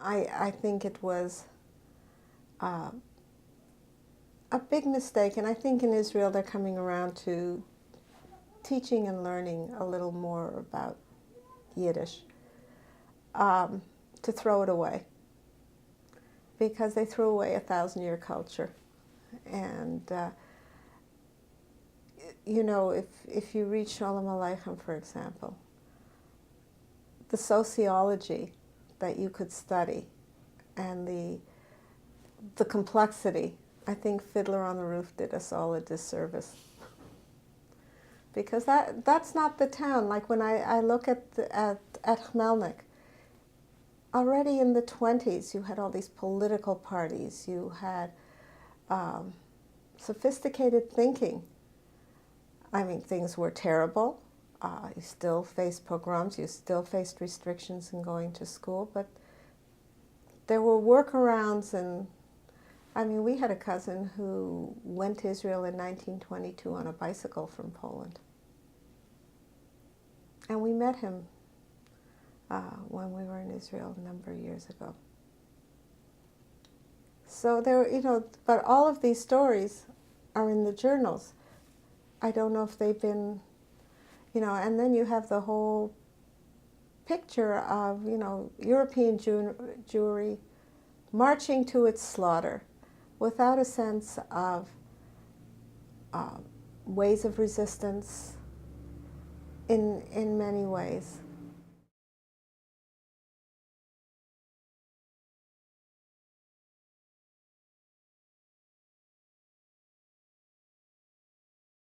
I think it was uh, a big mistake, and I think in Israel they're coming around to teaching and learning a little more about Yiddish, to throw it away, because they threw away a 1,000-year culture. And you know, if you read Sholem Aleichem, for example, the sociology that you could study and the complexity, I think Fiddler on the Roof did us all a disservice. Because that's not the town. Like when I look at Khmelnyk, already in the 20s you had all these political parties, you had sophisticated thinking. I mean, things were terrible. You still faced pogroms, you still faced restrictions in going to school, but there were workarounds. And I mean, we had a cousin who went to Israel in 1922 on a bicycle from Poland. And we met him when we were in Israel a number of years ago. So there, you know, but all of these stories are in the journals. I don't know if they've been, you know, and then you have the whole picture of, you know, European Jewry marching to its slaughter without a sense of ways of resistance in many ways.